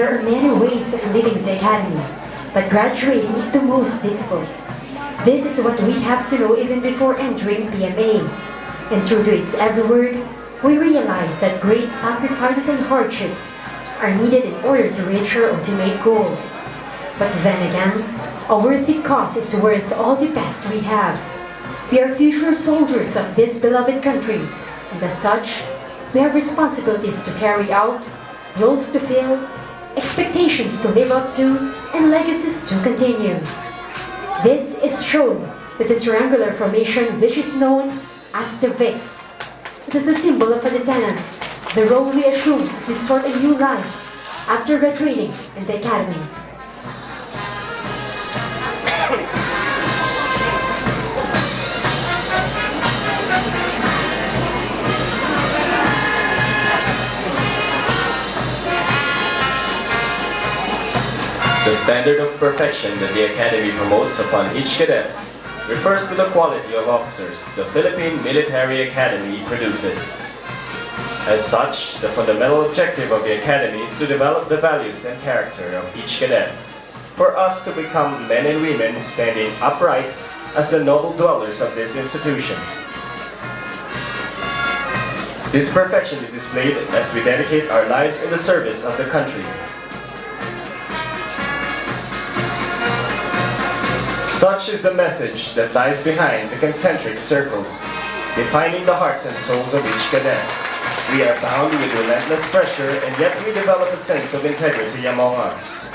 There are many ways of leaving the academy, but graduating is the most difficult. This is what we have to know even before entering PMA. And true to its every word, we realize that great sacrifices and hardships are needed in order to reach our ultimate goal. But then again, a worthy cause is worth all the best we have. We are future soldiers of this beloved country, and as such, we have responsibilities to carry out, roles to fill, expectations to live up to, and legacies to continue. This is shown with this triangular formation which is known as the VIX. It is the symbol of a lieutenant, the role we assume as we start a new life after graduating in the academy. The standard of perfection that the Academy promotes upon each cadet refers to the quality of officers the Philippine Military Academy produces. As such, the fundamental objective of the Academy is to develop the values and character of each cadet, for us to become men and women standing upright as the noble dwellers of this institution. This perfection is displayed as we dedicate our lives in the service of the country. Such is the message that lies behind the concentric circles, defining the hearts and souls of each cadet. We are bound with relentless pressure, and yet we develop a sense of integrity among us.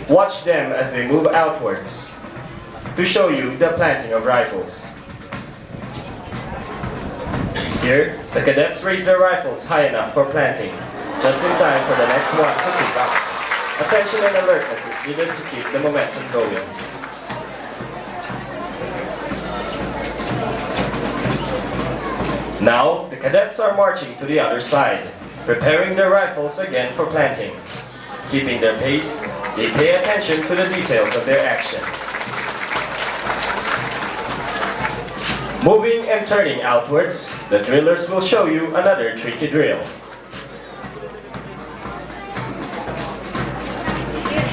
Watch them as they move outwards to show you the planting of rifles. Here, the cadets raise their rifles high enough for planting, just in time for the next one to pick up. Attention and alertness is needed to keep the momentum going. Now, the cadets are marching to the other side, preparing their rifles again for planting. Keeping their pace, they pay attention to the details of their actions. Moving and turning outwards, the drillers will show you another tricky drill.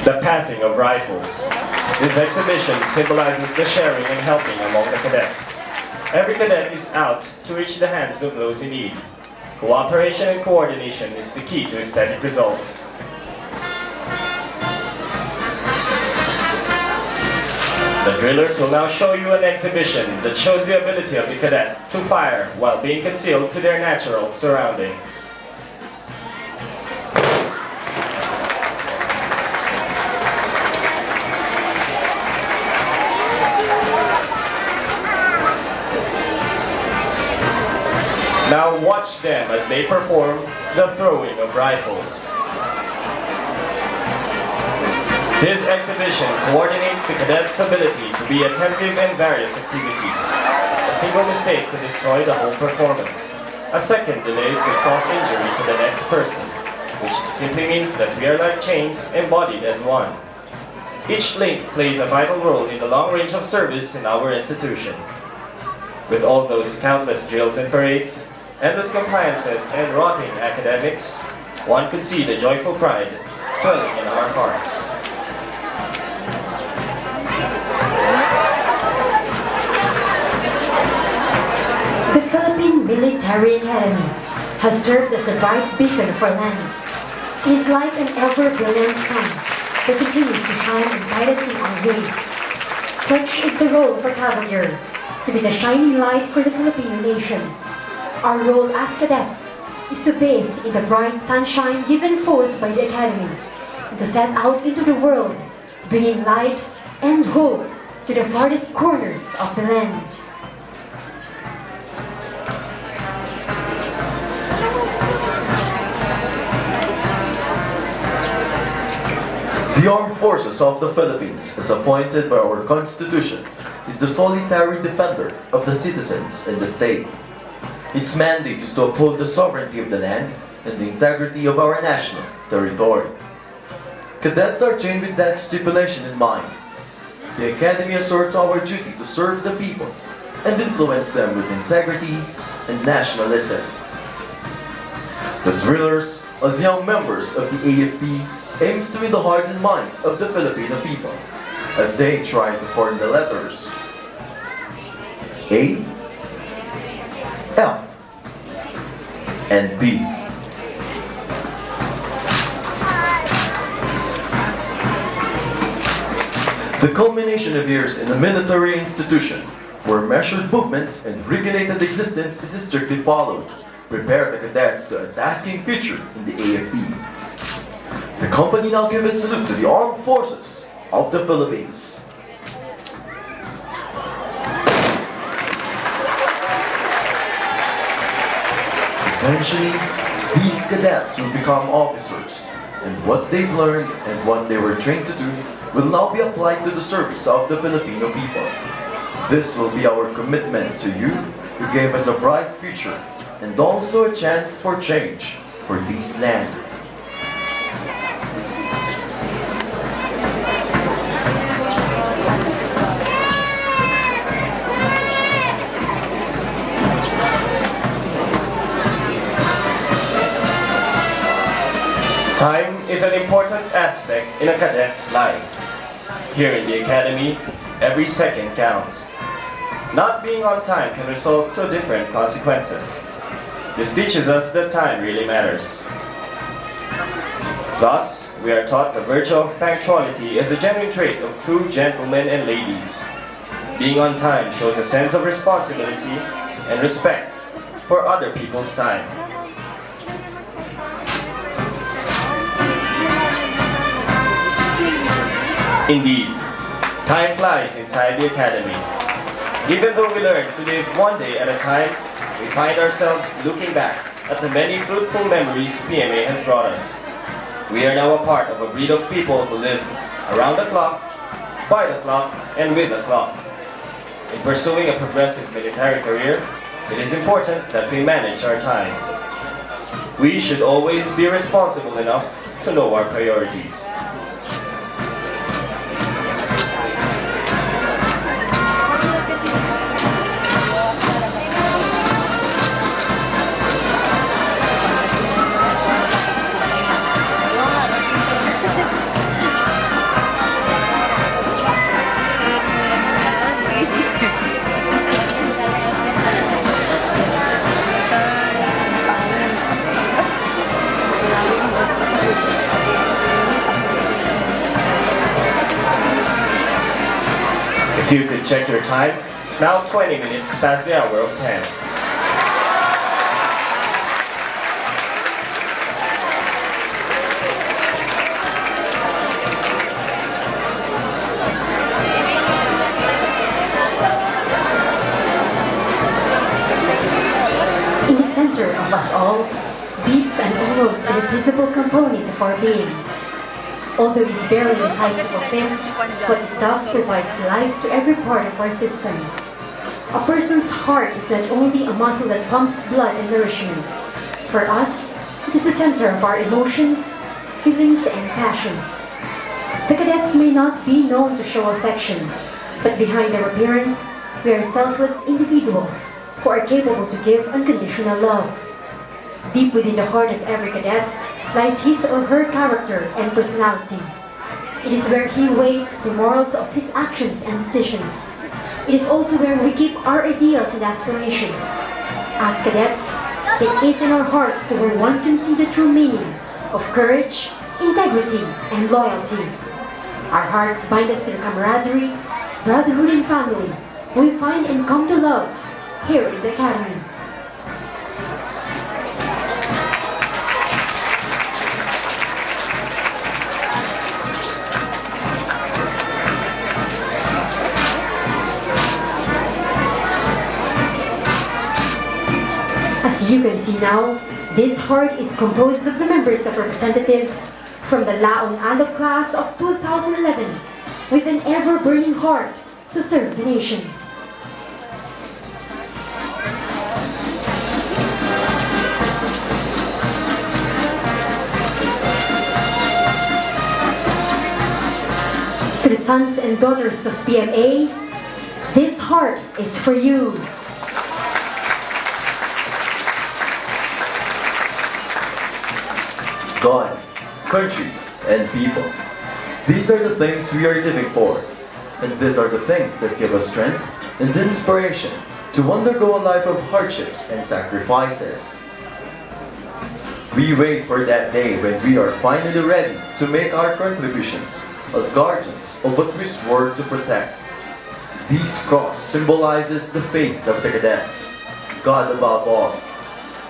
The passing of rifles. This exhibition symbolizes the sharing and helping among the cadets. Every cadet is out to reach the hands of those in need. Cooperation and coordination is the key to aesthetic result. The drillers will now show you an exhibition that shows the ability of the cadet to fire while being concealed to their natural surroundings. Now watch them as they perform the throwing of rifles. This exhibition coordinates the cadets' ability to be attentive in various activities. A single mistake could destroy the whole performance. A second delay could cause injury to the next person, which simply means that we are like chains embodied as one. Each link plays a vital role in the long range of service in our institution. With all those countless drills and parades, endless compliances, and rotting academics, one could see the joyful pride swelling in our hearts. The Philippine Military Academy has served as a bright beacon for land. It is like an ever-brilliant sun that continues to shine and guide us in our ways. Such is the role of a cavalier, to be the shining light for the Filipino nation. Our role as cadets is to bathe in the bright sunshine given forth by the Academy and to set out into the world, bringing light and hope to the farthest corners of the land. The Armed Forces of the Philippines, as appointed by our Constitution, is the solitary defender of the citizens and the state. Its mandate is to uphold the sovereignty of the land and the integrity of our national territory. Cadets are trained with that stipulation in mind. The Academy asserts our duty to serve the people and influence them with integrity and nationalism. The drillers as young members of the AFP, aims to win the hearts and minds of the Filipino people as they try to form the letters A, F, and B. The culmination of years in a military institution where measured movements and regulated existence is strictly followed prepare the cadets to a tasking future in the AFP. The company now gives its salute to the armed forces of the Philippines. Eventually, these cadets will become officers, and what they've learned and what they were trained to do will now be applied to the service of the Filipino people. This will be our commitment to you who gave us a bright future and also a chance for change for this land. Time is an important aspect in a cadet's life. Here in the academy, every second counts. Not being on time can result to different consequences. This teaches us that time really matters. Thus, we are taught the virtue of punctuality as a genuine trait of true gentlemen and ladies. Being on time shows a sense of responsibility and respect for other people's time. Indeed, time flies inside the academy. Even though we learn to live one day at a time, we find ourselves looking back at the many fruitful memories PMA has brought us. We are now a part of a breed of people who live around the clock, by the clock, and with the clock. In pursuing a progressive military career, it is important that we manage our time. We should always be responsible enough to know our priorities. If you could check your time, it's now 20 minutes past the hour of 10. In the center of us all beats an almost invisible component of our being. Although it is barely the size of a fist, but it does provides life to every part of our system. A person's heart is not only a muscle that pumps blood and nourishment. For us, it is the center of our emotions, feelings, and passions. The cadets may not be known to show affection, but behind their appearance, we are selfless individuals who are capable to give unconditional love. Deep within the heart of every cadet lies his or her character and personality. It is where he weighs the morals of his actions and decisions. It is also where we keep our ideals and aspirations. As cadets, it is in our hearts where one can see the true meaning of courage, integrity, and loyalty. Our hearts bind us through camaraderie, brotherhood, and family we find and come to love here in the Academy. As you can see now, this heart is composed of the members of representatives from the Laon Alok class of 2011 with an ever-burning heart to serve the nation. To the sons and daughters of PMA, this heart is for you. God, country, and people. These are the things we are living for, and these are the things that give us strength and inspiration to undergo a life of hardships and sacrifices. We wait for that day when we are finally ready to make our contributions as guardians of what we swore to protect. This cross symbolizes the faith of the cadets, God above all.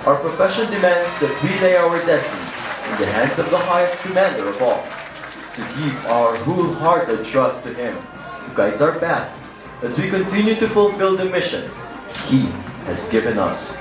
Our profession demands that we lay our destiny in the hands of the highest commander of all, to give our wholehearted trust to Him, who guides our path as we continue to fulfill the mission He has given us.